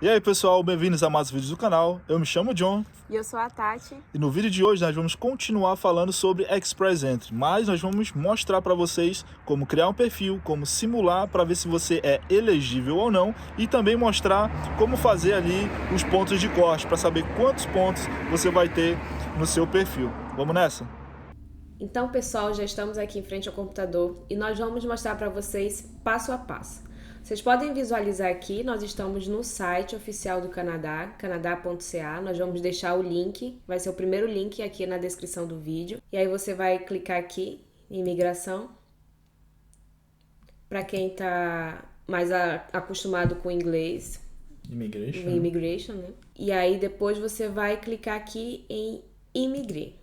E aí pessoal, bem-vindos a mais vídeos do canal. Eu me chamo John. E eu sou a Tati. E no vídeo de hoje nós vamos continuar falando sobre Express Entry, mas nós vamos mostrar para vocês como criar um perfil, como simular para ver se você é elegível ou não e também mostrar como fazer ali os pontos de corte para saber quantos pontos você vai ter no seu perfil. Vamos nessa? Então, pessoal, já estamos aqui em frente ao computador e nós vamos mostrar para vocês passo a passo. Vocês podem visualizar aqui, nós estamos no site oficial do Canadá, canadá.ca. Nós vamos deixar o link, vai ser o primeiro link aqui na descrição do vídeo. E aí você vai clicar aqui em imigração. Para quem está mais acostumado com inglês, Immigration, né? E aí depois você vai clicar aqui em Immigrate.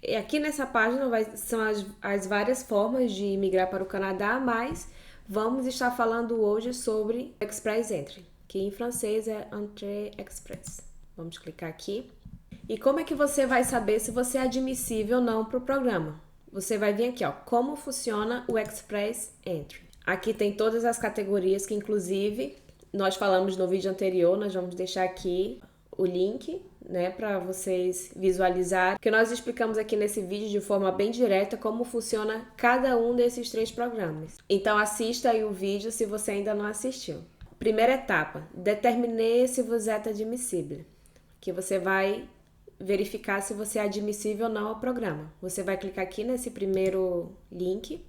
E aqui nessa página são as várias formas de imigrar para o Canadá, mas vamos estar falando hoje sobre Express Entry, que em francês é Entrée Express. Vamos clicar aqui. E como é que você vai saber se você é admissível ou não para o programa? Você vai vir aqui, ó, como funciona o Express Entry. Aqui tem todas as categorias que, inclusive, nós falamos no vídeo anterior, nós vamos deixar aqui o link, né, para vocês visualizarem, que nós explicamos aqui nesse vídeo de forma bem direta como funciona cada um desses 3 programas. Então assista aí o vídeo se você ainda não assistiu. Primeira etapa, determine se você é admissível, que você vai verificar se você é admissível ou não ao programa. Você vai clicar aqui nesse primeiro link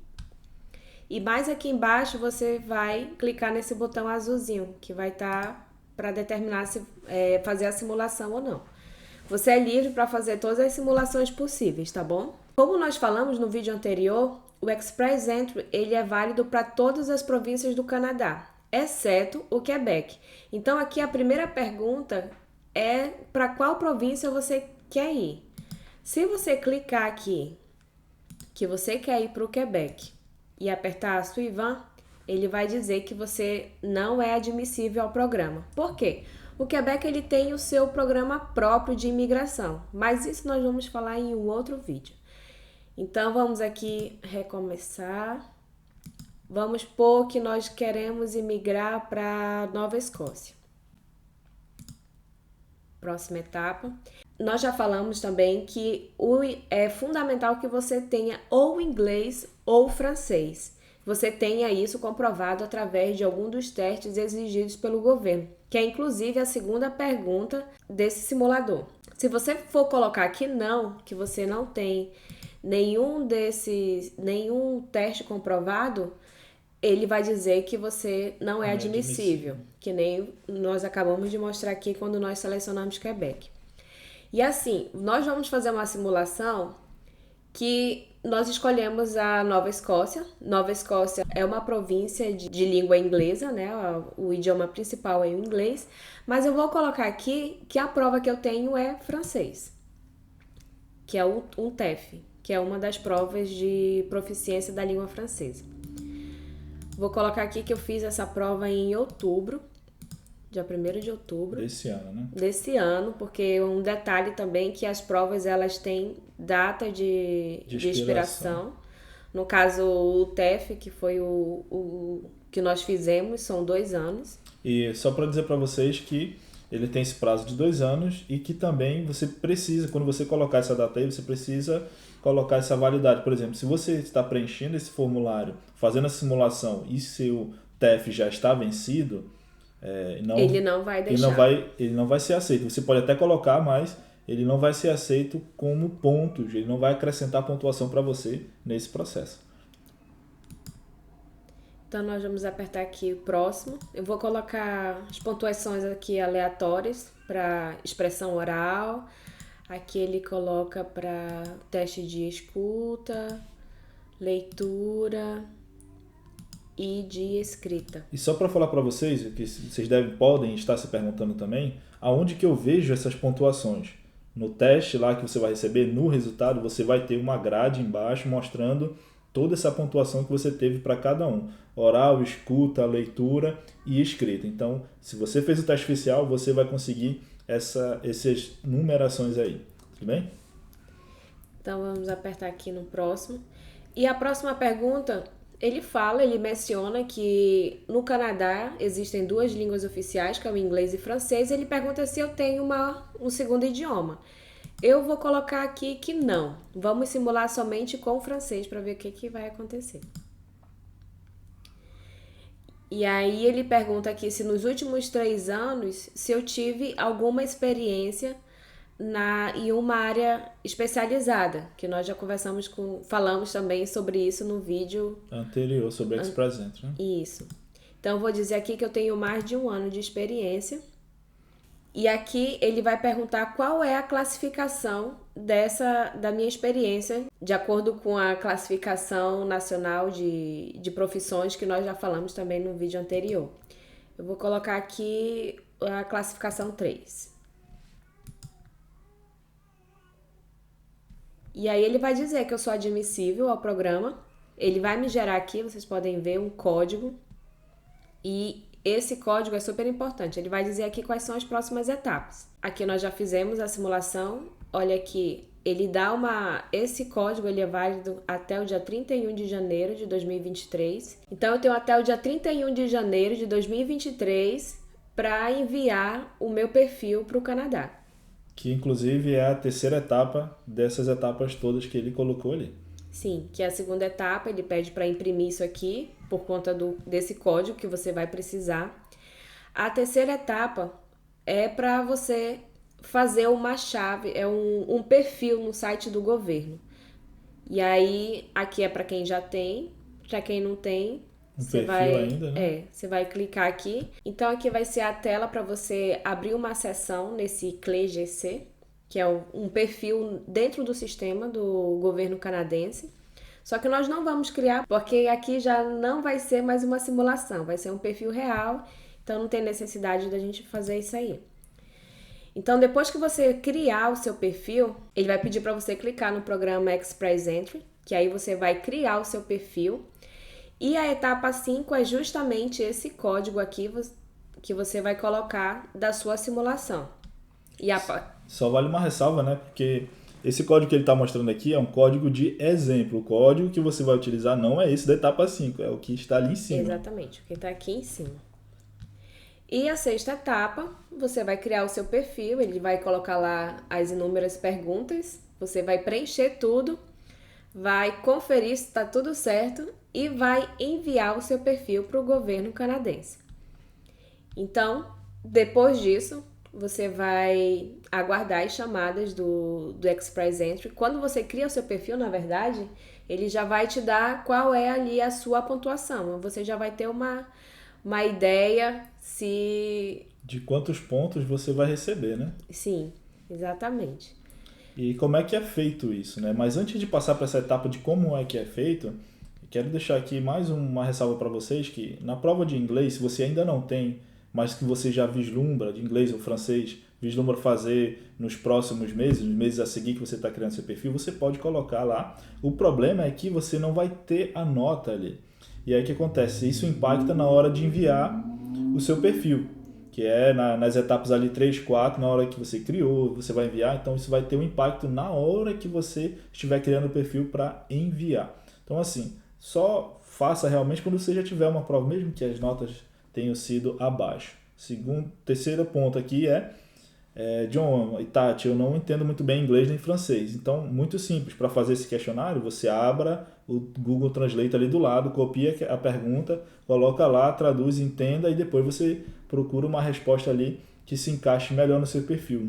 e mais aqui embaixo você vai clicar nesse botão azulzinho, que vai estar para determinar se fazer a simulação ou não. Você é livre para fazer todas as simulações possíveis, tá bom? Como nós falamos no vídeo anterior, o Express Entry ele é válido para todas as províncias do Canadá, exceto o Quebec. Então aqui a primeira pergunta é para qual província você quer ir. Se você clicar aqui que você quer ir para o Quebec e apertar Suivant, ele vai dizer que você não é admissível ao programa. Por quê? O Quebec ele tem o seu programa próprio de imigração, mas isso nós vamos falar em um outro vídeo. Então vamos aqui recomeçar. Vamos pôr que nós queremos imigrar para Nova Escócia. Próxima etapa. Nós já falamos também que é fundamental que você tenha ou inglês ou francês. Você tenha isso comprovado através de algum dos testes exigidos pelo governo, que é inclusive a segunda pergunta desse simulador. Se você for colocar aqui não, que você não tem nenhum teste comprovado, ele vai dizer que você não é admissível, que nem nós acabamos de mostrar aqui quando nós selecionamos Quebec. E assim, nós vamos fazer uma simulação que nós escolhemos a Nova Escócia. Nova Escócia é uma província de língua inglesa, né? O idioma principal é o inglês, mas eu vou colocar aqui que a prova que eu tenho é francês, que é um TEF, que é uma das provas de proficiência da língua francesa. Vou colocar aqui que eu fiz essa prova em outubro, dia 1º de outubro. Desse ano, né? Desse ano, porque um detalhe também que as provas elas têm data de expiração. No caso, o TEF, que foi o que nós fizemos, são 2 anos. E só para dizer para vocês que ele tem esse prazo de 2 anos e que também você precisa, quando você colocar essa data aí, você precisa colocar essa validade. Por exemplo, se você está preenchendo esse formulário, fazendo a simulação e seu TEF já está vencido, ele não vai deixar. Ele não vai ser aceito. Você pode até colocar, mas ele não vai ser aceito como pontos. Ele não vai acrescentar pontuação para você nesse processo. Então nós vamos apertar aqui o próximo. Eu vou colocar as pontuações aqui aleatórias para expressão oral. Aqui ele coloca para teste de escuta, leitura e de escrita. E só para falar para vocês, que vocês podem estar se perguntando também, aonde que eu vejo essas pontuações? No teste lá que você vai receber, no resultado, você vai ter uma grade embaixo mostrando toda essa pontuação que você teve para cada um. Oral, escuta, leitura e escrita. Então, se você fez o teste oficial, você vai conseguir essas numerações aí. Tudo bem? Então, vamos apertar aqui no próximo. E a próxima pergunta ele menciona que no Canadá existem 2 línguas oficiais, que é o inglês e francês. Ele pergunta se eu tenho um segundo idioma. Eu vou colocar aqui que não. Vamos simular somente com o francês para ver o que vai acontecer. E aí ele pergunta aqui se nos últimos 3 anos, se eu tive alguma experiência em uma área especializada, que nós já falamos também sobre isso no vídeo anterior, sobre Express Entry, né? Isso. Então eu vou dizer aqui que eu tenho mais de 1 ano de experiência. E aqui ele vai perguntar qual é a classificação da minha experiência, de acordo com a classificação nacional de profissões que nós já falamos também no vídeo anterior. Eu vou colocar aqui a classificação 3. E aí ele vai dizer que eu sou admissível ao programa. Ele vai me gerar aqui, vocês podem ver, um código. E esse código é super importante. Ele vai dizer aqui quais são as próximas etapas. Aqui nós já fizemos a simulação. Olha aqui, ele dá esse código ele é válido até o dia 31 de janeiro de 2023. Então eu tenho até o dia 31 de janeiro de 2023 para enviar o meu perfil para o Canadá. Que inclusive é a terceira etapa dessas etapas todas que ele colocou ali. Sim, que é a segunda etapa, ele pede para imprimir isso aqui, por conta desse código que você vai precisar. A terceira etapa é para você fazer uma chave, é um perfil no site do governo. E aí, aqui é para quem já tem, para quem não tem, você vai clicar aqui. Então, aqui vai ser a tela para você abrir uma seção nesse CLEGC, que é um perfil dentro do sistema do governo canadense. Só que nós não vamos criar, porque aqui já não vai ser mais uma simulação, vai ser um perfil real, então não tem necessidade da gente fazer isso aí. Então, depois que você criar o seu perfil, ele vai pedir para você clicar no programa Express Entry, que aí você vai criar o seu perfil. E a etapa 5 é justamente esse código aqui que você vai colocar da sua simulação. Só vale uma ressalva, né? Porque esse código que ele está mostrando aqui é um código de exemplo. O código que você vai utilizar não é esse da etapa 5, é o que está ali em cima. Exatamente, o que está aqui em cima. E a sexta etapa, você vai criar o seu perfil, ele vai colocar lá as inúmeras perguntas, você vai preencher tudo, vai conferir se está tudo certo e vai enviar o seu perfil para o governo canadense. Então, depois disso, você vai aguardar as chamadas do Express Entry. Quando você cria o seu perfil, na verdade, ele já vai te dar qual é ali a sua pontuação. Você já vai ter uma ideia de quantos pontos você vai receber, né? Sim, exatamente. E como é que é feito isso, né? Mas antes de passar para essa etapa de como é que é feito, quero deixar aqui mais uma ressalva para vocês que na prova de inglês, se você ainda não tem, mas que você já vislumbra de inglês ou francês, vislumbra fazer nos próximos meses, nos meses a seguir que você está criando seu perfil, você pode colocar lá. O problema é que você não vai ter a nota ali. E aí o que acontece? Isso impacta na hora de enviar o seu perfil, que é nas etapas ali 3, 4, na hora que você criou, você vai enviar, então isso vai ter um impacto na hora que você estiver criando o perfil para enviar. Então assim, só faça realmente quando você já tiver uma prova, mesmo que as notas tenham sido abaixo. Terceiro ponto aqui John e Tati, eu não entendo muito bem inglês nem francês. Então, muito simples, para fazer esse questionário, você abra o Google Translate ali do lado, copia a pergunta, coloca lá, traduz, entenda e depois você procura uma resposta ali que se encaixe melhor no seu perfil.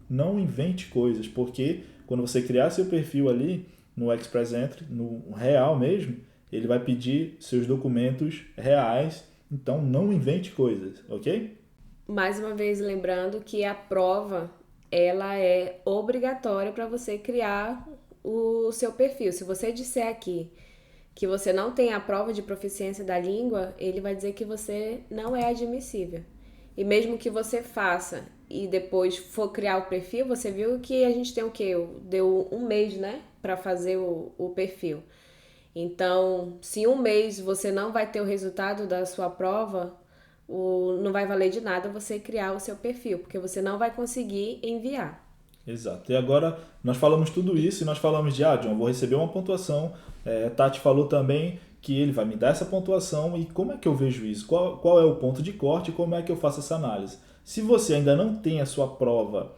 Não invente coisas, porque quando você criar seu perfil ali no Express Entry, no real mesmo, ele vai pedir seus documentos reais, então não invente coisas, ok? Mais uma vez lembrando que a prova ela é obrigatória para você criar o seu perfil. Se você disser aqui que você não tem a prova de proficiência da língua, ele vai dizer que você não é admissível. E mesmo que você faça e depois for criar o perfil, você viu que a gente tem o quê? Deu 1 mês, né, para fazer o perfil. Então, se 1 mês você não vai ter o resultado da sua prova, não vai valer de nada você criar o seu perfil, porque você não vai conseguir enviar. Exato. E agora nós falamos tudo isso e nós falamos de, John, vou receber uma pontuação. Tati falou também que ele vai me dar essa pontuação e como é que eu vejo isso? Qual é o ponto de corte e como é que eu faço essa análise? Se você ainda não tem a sua prova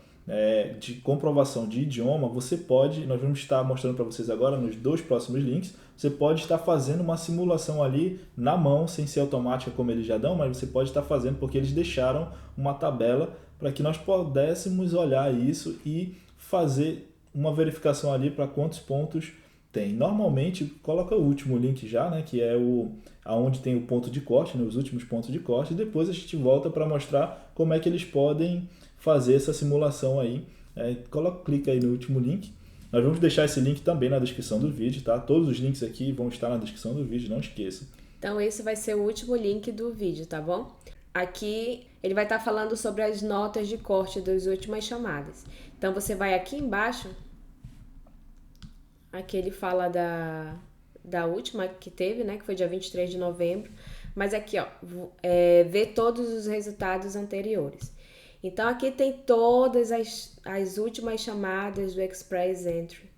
de comprovação de idioma, você pode, nós vamos estar mostrando para vocês agora nos 2 próximos links, você pode estar fazendo uma simulação ali na mão, sem ser automática como eles já dão, mas você pode estar fazendo porque eles deixaram uma tabela para que nós pudéssemos olhar isso e fazer uma verificação ali para quantos pontos tem. Normalmente, coloca o último link já, né, que é aonde tem o ponto de corte, né, os últimos pontos de corte, e depois a gente volta para mostrar como é que eles podem fazer essa simulação aí. Clica aí no último link. Nós vamos deixar esse link também na descrição do vídeo, tá? Todos os links aqui vão estar na descrição do vídeo, não esqueça. Então esse vai ser o último link do vídeo, tá bom? Aqui ele vai estar falando sobre as notas de corte das últimas chamadas. Então você vai aqui embaixo, aqui ele fala da última que teve, né? Que foi dia 23 de novembro. Mas aqui, ó, ver todos os resultados anteriores. Então, aqui tem todas as últimas chamadas do Express Entry.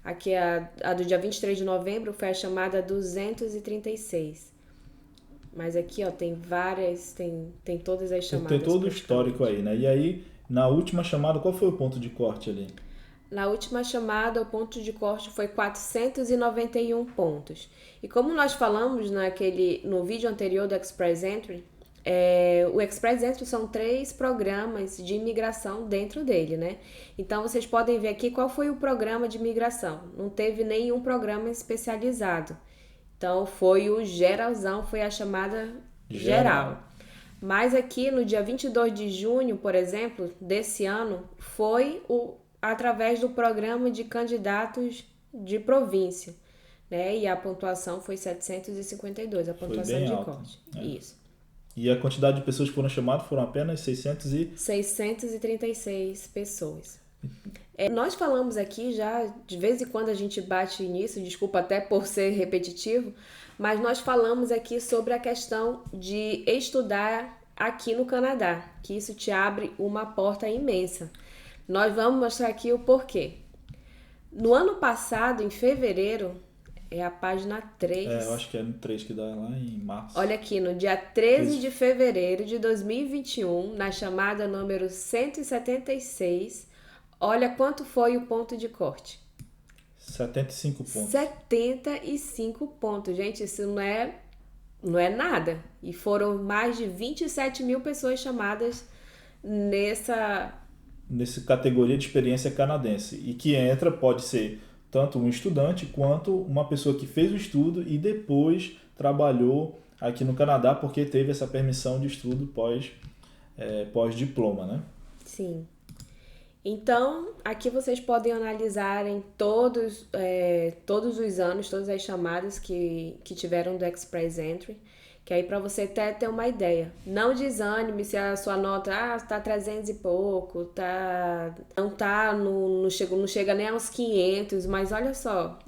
Aqui, a do dia 23 de novembro foi a chamada 236. Mas aqui, ó, tem várias, tem todas as chamadas. Tem todo o histórico aí, né? E aí, na última chamada, qual foi o ponto de corte ali? Na última chamada, o ponto de corte foi 491 pontos. E como nós falamos no vídeo anterior do Express Entry, o Express Entry são 3 programas de imigração dentro dele, né? Então, vocês podem ver aqui qual foi o programa de imigração. Não teve nenhum programa especializado. Então, foi o geralzão, foi a chamada geral. Mas aqui, no dia 22 de junho, por exemplo, desse ano, foi através do programa de candidatos de província, né? E a pontuação foi 752, a pontuação de corte. Isso. E a quantidade de pessoas que foram chamadas foram apenas 636 pessoas. Nós falamos aqui já, de vez em quando a gente bate nisso, desculpa até por ser repetitivo, mas nós falamos aqui sobre a questão de estudar aqui no Canadá, que isso te abre uma porta imensa. Nós vamos mostrar aqui o porquê. No ano passado, em fevereiro, é a página 3. Eu acho que é no 3 que dá lá em março. Olha aqui, no dia 13 de fevereiro de 2021, na chamada número 176, olha quanto foi o ponto de corte. 75 pontos. 75 pontos. Gente, isso não é nada. E foram mais de 27 mil pessoas chamadas nessa categoria de experiência canadense. E que pode ser tanto um estudante quanto uma pessoa que fez o estudo e depois trabalhou aqui no Canadá porque teve essa permissão de estudo pós-diploma, né? Sim. Então, aqui vocês podem analisar em todos os anos, todas as chamadas que tiveram do Express Entry, que aí para você até ter uma ideia. Não desanime se a sua nota está 300 e pouco, não chega nem aos 500, mas olha só,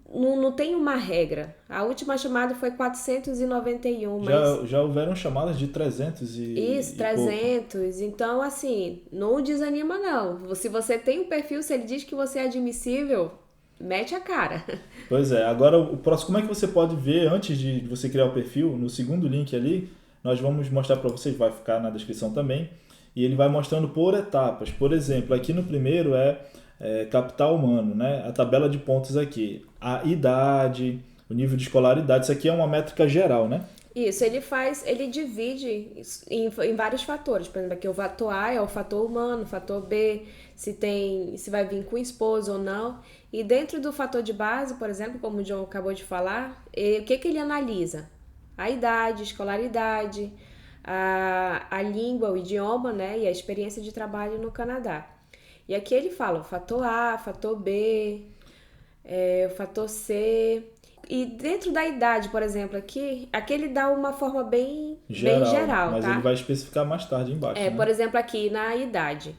não tem uma regra. A última chamada foi 491, mas já houveram chamadas de 300 Isso, 300. Então, assim, não desanima não. Se você tem um perfil, se ele diz que você é admissível, mete a cara. Pois é. Agora, o próximo, como é que você pode ver, antes de você criar o perfil, no segundo link ali, nós vamos mostrar para vocês, vai ficar na descrição também, e ele vai mostrando por etapas. Por exemplo, aqui no primeiro capital humano, né? A tabela de pontos aqui. A idade, o nível de escolaridade, isso aqui é uma métrica geral, né? Isso, ele divide em vários fatores. Por exemplo, aqui o fator A é o fator humano, o fator B, se vai vir com esposo ou não. E dentro do fator de base, por exemplo, como o John acabou de falar, o que ele analisa? A idade, a escolaridade, a língua, o idioma, né? E a experiência de trabalho no Canadá. E aqui ele fala o fator A, fator B, o fator C. E dentro da idade, por exemplo, aqui ele dá uma forma bem geral, mas tá? Ele vai especificar mais tarde embaixo, né? Por exemplo, aqui na idade.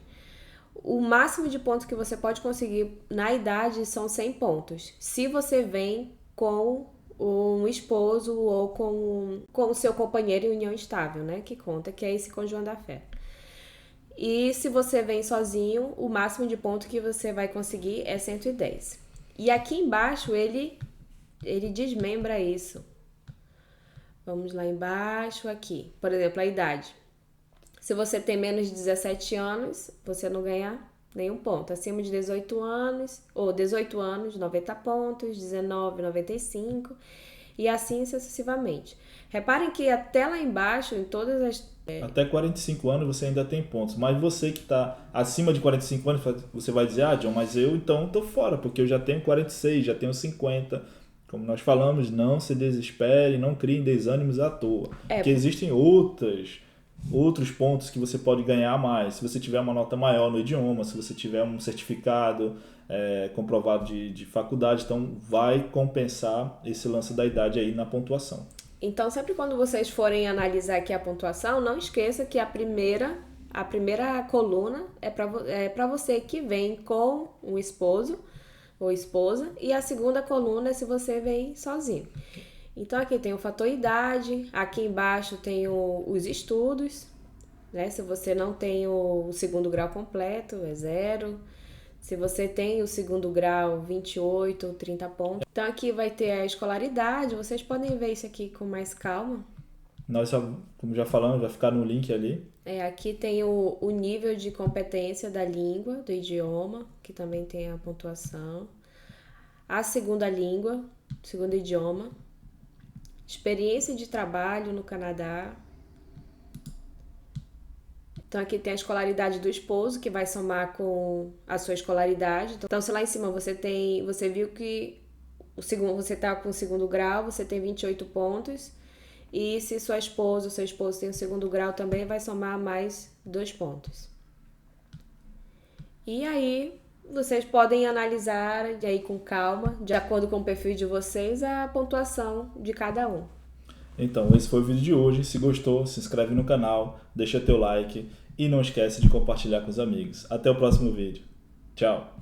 O máximo de pontos que você pode conseguir na idade são 100 pontos. Se você vem com um esposo ou com o seu companheiro em união estável, né? Que conta, que é esse conjunto da fé. E se você vem sozinho, o máximo de ponto que você vai conseguir é 110. E aqui embaixo ele ele desmembra isso. Vamos lá embaixo, aqui. Por exemplo, a idade. Se você tem menos de 17 anos, você não ganha nenhum ponto. Acima de 18 anos, ou 18 anos, 90 pontos, 19, 95, e assim sucessivamente. Reparem que até lá embaixo, em todas as... Até 45 anos você ainda tem pontos, mas você que está acima de 45 anos, você vai dizer, John, mas eu então estou fora, porque eu já tenho 46, já tenho 50. Como nós falamos, não se desespere, não criem desânimos à toa. Porque existem outros pontos que você pode ganhar mais. Se você tiver uma nota maior no idioma, se você tiver um certificado comprovado de faculdade, então vai compensar esse lance da idade aí na pontuação. Então, sempre quando vocês forem analisar aqui a pontuação, não esqueça que a primeira coluna é para você que vem com um esposo ou esposa, e a segunda coluna é se você vem sozinho. Então, aqui tem o fator idade, aqui embaixo tem os estudos, né? Se você não tem o segundo grau completo, é 0. Se você tem o segundo grau, 28 ou 30 pontos. Então, aqui vai ter a escolaridade. Vocês podem ver isso aqui com mais calma. Nós, como já falamos, vai ficar no link ali. Aqui tem o nível de competência da língua, do idioma, que também tem a pontuação. A segunda língua, segundo idioma. Experiência de trabalho no Canadá. Então, aqui tem a escolaridade do esposo, que vai somar com a sua escolaridade. Então, se lá em cima você viu que você está com o segundo grau, você tem 28 pontos. E se sua esposa ou seu esposo tem o segundo grau também, vai somar mais 2 pontos. E aí, vocês podem analisar aí com calma, de acordo com o perfil de vocês, a pontuação de cada um. Então, esse foi o vídeo de hoje. Se gostou, se inscreve no canal, deixa teu like e não esquece de compartilhar com os amigos. Até o próximo vídeo. Tchau!